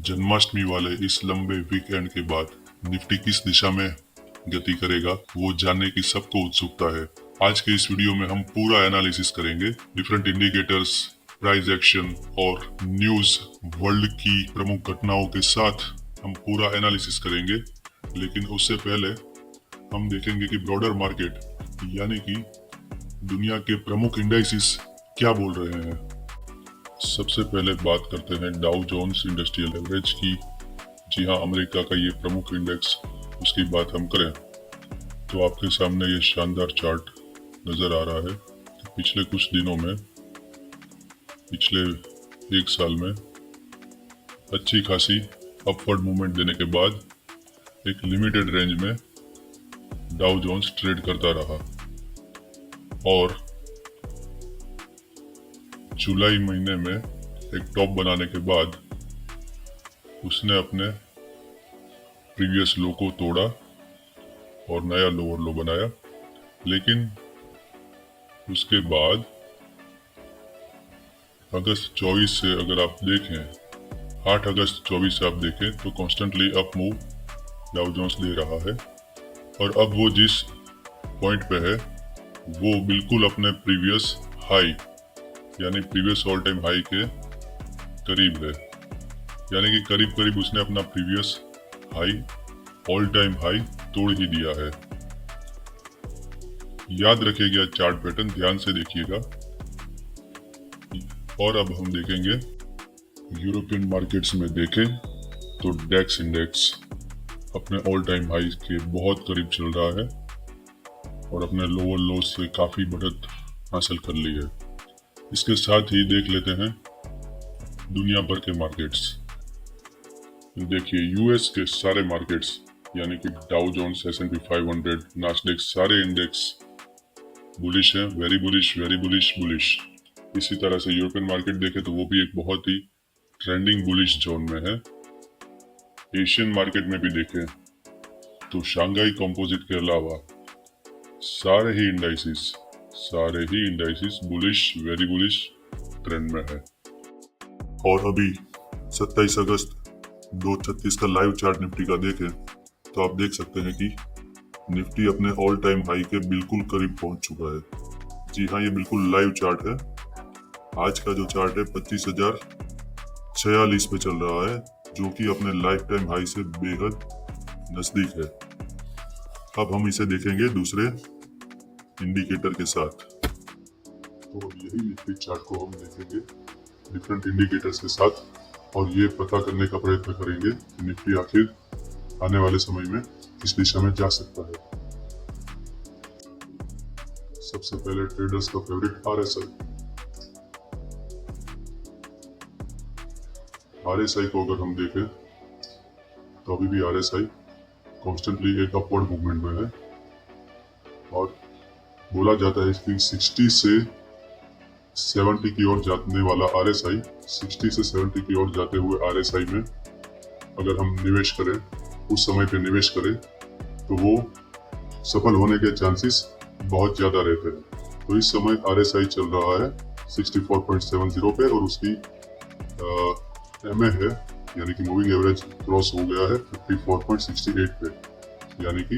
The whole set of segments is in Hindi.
जन्माष्टमी वाले इस लंबे वीकेंड के बाद निफ्टी किस दिशा में गति करेगा वो जानने की सबको उत्सुकता है। आज के इस वीडियो में हम पूरा एनालिसिस करेंगे, डिफरेंट इंडिकेटर्स, प्राइस एक्शन और न्यूज वर्ल्ड की प्रमुख घटनाओं के साथ हम पूरा एनालिसिस करेंगे। लेकिन उससे पहले हम देखेंगे कि ब्रॉडर मार्केट यानी कि दुनिया के प्रमुख इंडाइसिस क्या बोल रहे हैं। सबसे पहले बात करते हैं डाउ जोन्स इंडस्ट्रियल एवरेज की। जी हाँ, अमेरिका का ये प्रमुख इंडेक्स, उसकी बात हम करें तो आपके सामने ये शानदार चार्ट नज़र आ रहा है कि पिछले कुछ दिनों में, पिछले एक साल में अच्छी खासी अपवर्ड मूवमेंट देने के बाद एक लिमिटेड रेंज में डाउ जोन्स ट्रेड करता रहा और जुलाई महीने में एक टॉप बनाने के बाद उसने अपने प्रीवियस लो को तोड़ा और नया लोअर लो बनाया। लेकिन उसके बाद अगस्त 24 से अगर आप देखें, 8 अगस्त 24 से आप देखें तो constantly up move Dow Jones दे रहा है और अब वो जिस पॉइंट पे है वो बिल्कुल अपने प्रीवियस हाई यानी प्रीवियस ऑल टाइम हाई के करीब है। यानी कि करीब करीब उसने अपना previous high, all time high तोड़ ही दिया है। याद रखिएगा चार्ट पैटर्न, ध्यान से देखिएगा। और अब हम देखेंगे यूरोपियन मार्केट्स में देखें तो डेक्स इंडेक्स अपने ऑल टाइम हाई के बहुत करीब चल रहा है और अपने लोअर लो से काफी बढ़त हासिल कर ली है। इसके साथ ही देख लेते हैं दुनिया भर के मार्केट्स। देखिए यूएस के सारे मार्केट्स यानी कि डाउ जोन्स, S&P 500, नास्डेक, सारे इंडेक्स बुलिश हैं, very bullish, very bullish, bullish. इसी तरह से यूरोपियन मार्केट देखें तो वो भी एक बहुत ही ट्रेंडिंग बुलिश जोन में है। एशियन मार्केट में भी देखें तो शांघाई कंपोजिट के अलावा सारे ही indices bullish, very bullish trend में है। और अभी 27 अगस्त 2:36 का लाइव चार्ट निफ्टी का देखें तो आप देख सकते हैं कि निफ्टी अपने ऑल टाइम हाई के बिल्कुल करीब पहुंच चुका है। जी हाँ, ये बिल्कुल लाइव चार्ट है। आज का जो चार्ट है 25,046 पे चल रहा है, जो कि अपने लाइफ टाइम हाई से बेहद नजदीक है। अब हम इसे देखेंगे दूसरे इंडिकेटर के साथ। तो यही निफ्टी चार्ट को हम देखेंगे डिफरेंट इंडिकेटर्स के साथ और ये पता करने का प्रयत्न करेंगे कि निफ्टी आखिर आने वाले समय में किस दिशा में जा सकता है। सबसे पहले ट्रेडर्स का फेवरेट RSI को अगर हम देखें तो अभी भी RSI कॉन्स्टेंटली एक अपवर्ड मूवमेंट में है और बोला जाता है कि 60 से 70 की ओर जाने वाला RSI, 60 से 70 की ओर जाते हुए RSI में अगर हम निवेश करें, उस समय पे निवेश करें तो वो सफल होने के चांसेस बहुत ज्यादा रहते हैं। तो इस समय RSI चल रहा है 64.70 पे और उसकी MA है यानी कि मूविंग एवरेज क्रॉस हो गया है 54.68 पे। यानी कि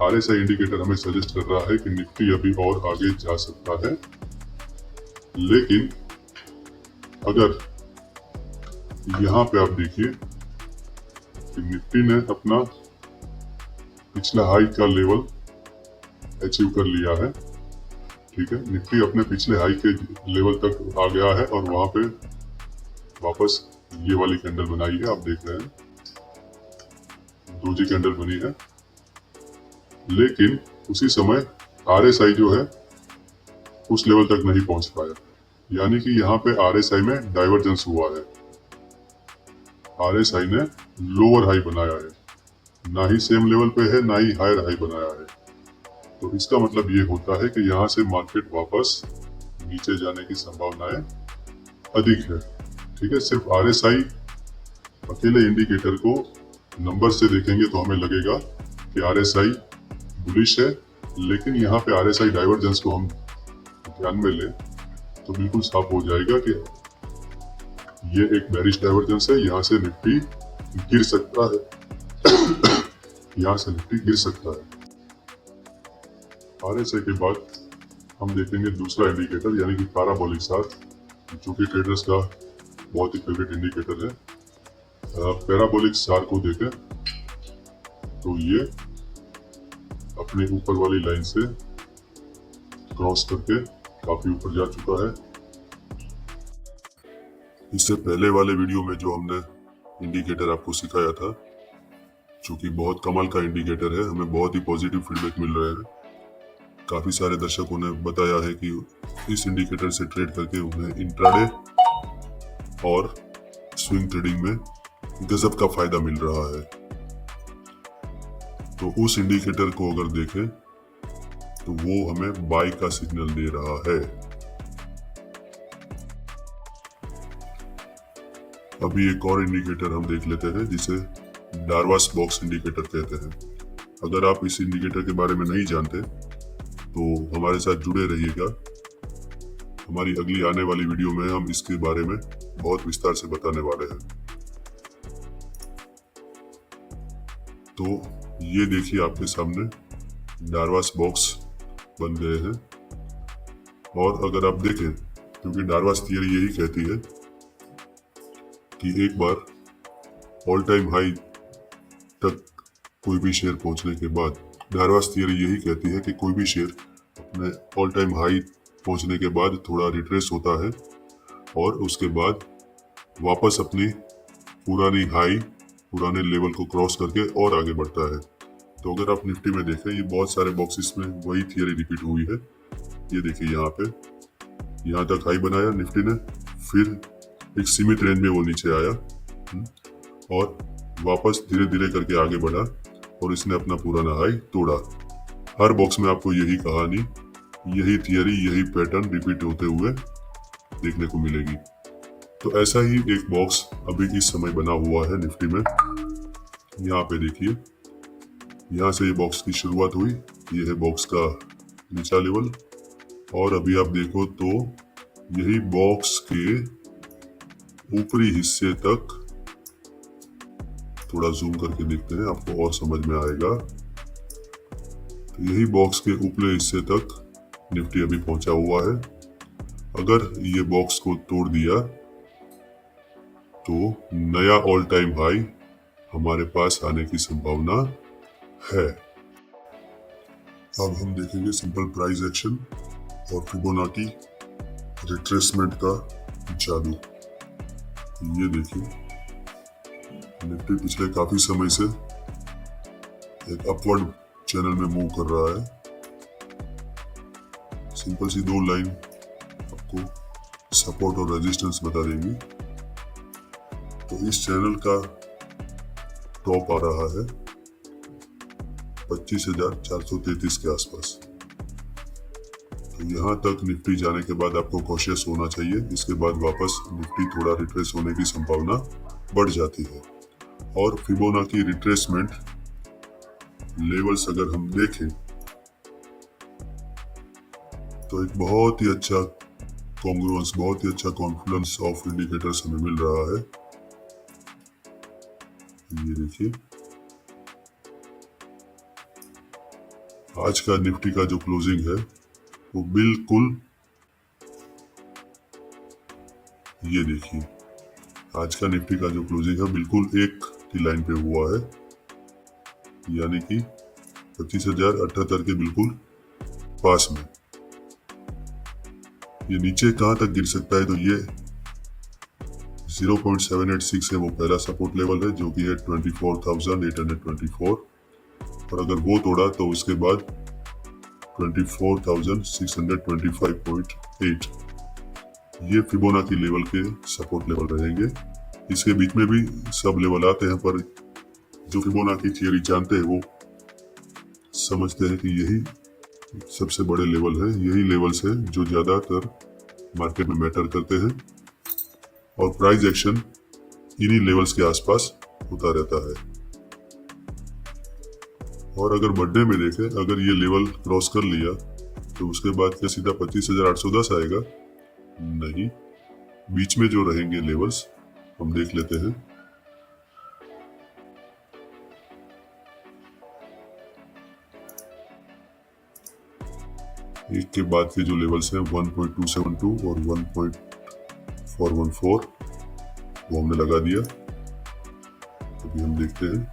RSI इंडिकेटर हमें सजेस्ट कर रहा है कि निफ्टी अभी और आगे जा सकता है। लेकिन अगर यहाँ पे आप देखिए कि निफ्टी ने अपना पिछला हाई का लेवल अचीव कर लिया है। ठीक है, निफ्टी अपने पिछले हाई के लेवल तक आ गया है और वहां पे वापस ये वाली कैंडल बनाई है, आप देख रहे हैं डोजी कैंडल बनी है। लेकिन उसी समय RSI जो है उस लेवल तक नहीं पहुंच पाया। यानी कि यहाँ पे RSI में डाइवर्जेंस हुआ है। RSI ने लोअर हाई बनाया है, ना ही सेम लेवल पे है, ना ही हायर हाई बनाया है। तो इसका मतलब ये होता है कि यहाँ से मार्केट वापस नीचे जाने की संभावनाएं अधिक है। ठीक है, सिर्फ RSI अकेले इंडिकेटर को नंबर से देखेंगे तो हमें लगेगा कि RSI बुलिश है, लेकिन यहाँ पे RSI डाइवर्जेंस को हम ध्यान में लें तो बिल्कुल साफ हो जाएगा कि ये एक बेरिश डाइवर्जेंस है, यहाँ से निफ्टी गिर सकता है। यहाँ से निफ्टी गिर सकता है। RSI के बाद हम देखेंगे दूसरा इंडिकेटर यानी कि पैराबोलिक सार, जो कि ट्रेडर्स का बहुत ही फेवरेट इंडिकेटर है। पैराबोलिक सार को देखें तो ये अपने ऊपर वाली लाइन से क्रॉस करके काफी ऊपर जा चुका है। इससे पहले वाले वीडियो में जो हमने इंडिकेटर आपको सिखाया था, जो कि बहुत कमाल का इंडिकेटर है, हमें बहुत ही पॉजिटिव फीडबैक मिल रहे हैं। काफी सारे दर्शकों ने बताया है कि इस इंडिकेटर से ट्रेड करके उन्हें इंट्राडे और स्विंग ट्रेडिंग में गजब का फायदा मिल रहा है। तो उस इंडिकेटर को अगर देखें तो वो हमें बाय का सिग्नल दे रहा है। अभी एक और इंडिकेटर हम देख लेते हैं जिसे डार्वास बॉक्स इंडिकेटर कहते हैं। अगर आप इस इंडिकेटर के बारे में नहीं जानते तो हमारे साथ जुड़े रहिएगा। हमारी अगली आने वाली वीडियो में हम इसके बारे में बहुत विस्तार से बताने वाले हैं। तो ये देखिए आपके सामने डार्वास बॉक्स बन गए हैं। और अगर आप देखें, क्योंकि डार्वास थियरी यही कहती है कि एक बार ऑल टाइम हाई तक कोई भी शेयर पहुंचने के बाद, डार्वास थियरी यही कहती है कि कोई भी शेयर अपने ऑल टाइम हाई पहुंचने के बाद थोड़ा रिट्रेस होता है और उसके बाद वापस अपनी पुरानी हाई, पुराने लेवल को क्रॉस करके और आगे बढ़ता है। तो अगर आप निफ्टी में देखें, ये बहुत सारे बॉक्सेस में वही थियरी रिपीट हुई है। ये देखिए यहाँ पे, यहाँ तक हाई बनाया निफ्टी ने, फिर एक सीमित रेंज में वो नीचे आया और वापस धीरे धीरे करके आगे बढ़ा और इसने अपना पुराना हाई तोड़ा। हर बॉक्स में आपको यही कहानी, यही थियरी, यही पैटर्न रिपीट होते हुए देखने को मिलेगी। तो ऐसा ही एक बॉक्स अभी इस समय बना हुआ है निफ्टी में। यहाँ पे देखिए, यहाँ से ये बॉक्स की शुरुआत हुई, ये है बॉक्स का नीचा लेवल, और अभी आप देखो तो यही बॉक्स के ऊपरी हिस्से तक, थोड़ा जूम करके देखते हैं आपको और समझ में आएगा। तो यही बॉक्स के ऊपरी हिस्से तक निफ्टी अभी पहुंचा हुआ है। अगर ये बॉक्स को तोड़ दिया तो नया ऑल टाइम हाई हमारे पास आने की संभावना है। अब हम देखेंगे सिंपल प्राइस एक्शन और फिबोनाची रिट्रेसमेंट का जादू। ये देखिए, निफ्टी पिछले काफी समय से एक अपवर्ड चैनल में मूव कर रहा है। सिंपल सी दो लाइन आपको सपोर्ट और रेजिस्टेंस बता देंगी। तो इस चैनल का टॉप आ रहा है 25,433 के आसपास। तो यहाँ तक निफ्टी जाने के बाद आपको कॉशियस होना चाहिए। इसके बाद वापस निफ्टी थोड़ा रिट्रेस होने की संभावना बढ़ जाती है। और फिबोनाची रिट्रेसमेंट लेवल्स अगर हम देखें तो एक बहुत ही अच्छा कॉन्ग्रुएंस, बहुत ही अच्छा कॉन्फ्लुएंस ऑफ इंडिकेटर्स हमें मिल रहा है। ये देखिए, आज का निफ्टी का जो क्लोजिंग है वो बिल्कुल, ये देखिए, आज का निफ्टी का जो क्लोजिंग है बिल्कुल एक की लाइन पे हुआ है, यानी कि 25,078 के बिल्कुल पास में। ये नीचे कहां तक गिर सकता है, तो ये 0.786 है वो पहला सपोर्ट लेवल है, जो कि है 24,824। और अगर वो तोड़ा तो उसके बाद 24,625.8 ये फिबोनाची लेवल के सपोर्ट लेवल रहेंगे। इसके बीच में भी सब लेवल आते हैं, पर जो फिबोनाची थियरी जानते हैं वो समझते हैं कि यही सबसे बड़े लेवल है, यही लेवल्स है जो ज्यादातर मार्केट में मैटर करते हैं। और प्राइस एक्शन इन्हीं लेवल्स के आसपास होता रहता है। और अगर बढ़ने में देखें, अगर ये लेवल क्रॉस कर लिया तो उसके बाद क्या सीधा 25,810 आएगा? नहीं, बीच में जो रहेंगे लेवल्स हम देख लेते हैं। एक के बाद के जो लेवल्स हैं 1.272 और 1.414 वो हमने लगा दिया। अभी हम देखते हैं।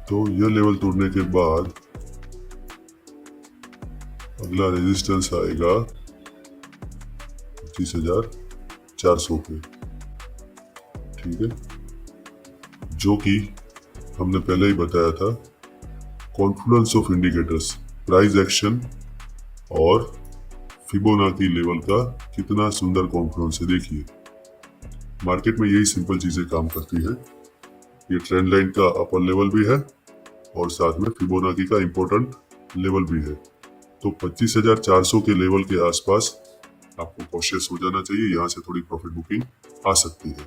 तो यह लेवल तोड़ने के बाद अगला रेजिस्टेंस आएगा 25,400 पे, ठीक है, जो कि हमने पहले ही बताया था। Confluence of indicators, price action और फिबोनाची लेवल का कितना सुंदर कॉन्फ्लुएंस है। देखिए मार्केट में यही सिंपल चीजें काम करती है। ये ट्रेंड लाइन का अपर लेवल भी है और साथ में फिबोनाची का इंपॉर्टेंट लेवल भी है। तो 25,400 के लेवल के आसपास आपको कॉशियस हो जाना चाहिए, यहाँ से थोड़ी प्रॉफिट बुकिंग आ सकती है।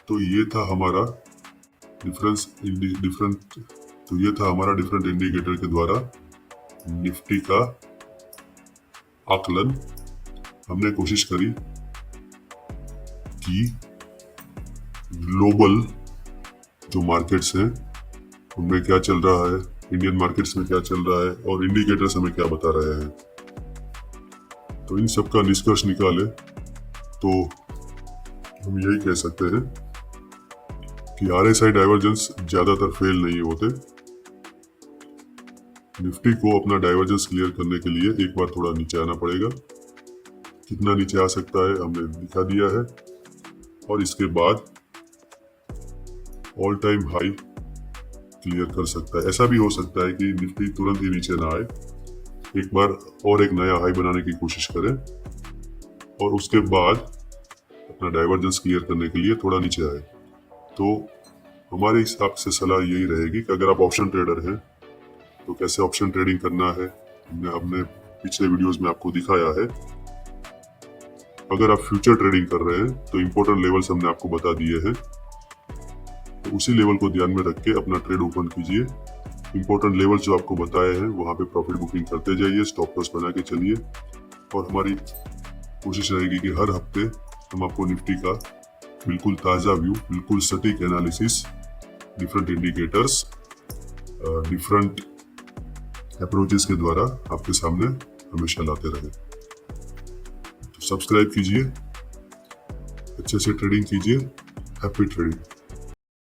तो ये था हमारा डिफरेंट इंडिकेटर के द्वारा निफ्टी का आकलन। हमने कोशिश करी कि ग्लोबल जो मार्केट्स हैं उनमें क्या चल रहा है, इंडियन मार्केट्स में क्या चल रहा है और इंडिकेटर्स हमें क्या बता रहे हैं। तो इन सब का निष्कर्ष निकाले तो हम यही कह सकते हैं कि RSI डाइवर्जेंस ज्यादातर फेल नहीं होते। निफ्टी को अपना डाइवर्जेंस क्लियर करने के लिए एक बार थोड़ा नीचे आना पड़ेगा। कितना नीचे आ सकता है हमने दिखा दिया है और इसके बाद ऑल टाइम हाई क्लियर कर सकता है। ऐसा भी हो सकता है कि निफ्टी तुरंत ही नीचे ना आए, एक बार और एक नया हाई बनाने की कोशिश करें और उसके बाद अपना डाइवर्जेंस क्लियर करने के लिए थोड़ा नीचे आए। तो हमारे हिसाब से सलाह यही रहेगी कि अगर आप ऑप्शन ट्रेडर हैं तो कैसे ऑप्शन ट्रेडिंग करना है हमने अपने पिछले वीडियोस में आपको दिखाया है। अगर आप फ्यूचर ट्रेडिंग कर रहे हैं तो इंपॉर्टेंट लेवल्स हमने आपको बता दिए हैं, तो उसी लेवल को ध्यान में रख के अपना ट्रेड ओपन कीजिए। इंपॉर्टेंट लेवल जो आपको बताए हैं वहां पे प्रॉफिट बुकिंग करते जाइए, स्टॉप लॉस बना के चलिए और हमारी कोशिश रहेगी कि हर हफ्ते हम आपको निफ्टी का बिल्कुल ताज़ा व्यू, बिल्कुल सटीक analysis, different indicators, different approaches के द्वारा आपके सामने हमेशा लाते रहे। तो सब्सक्राइब कीजिए, अच्छे से ट्रेडिंग कीजिए। Happy trading.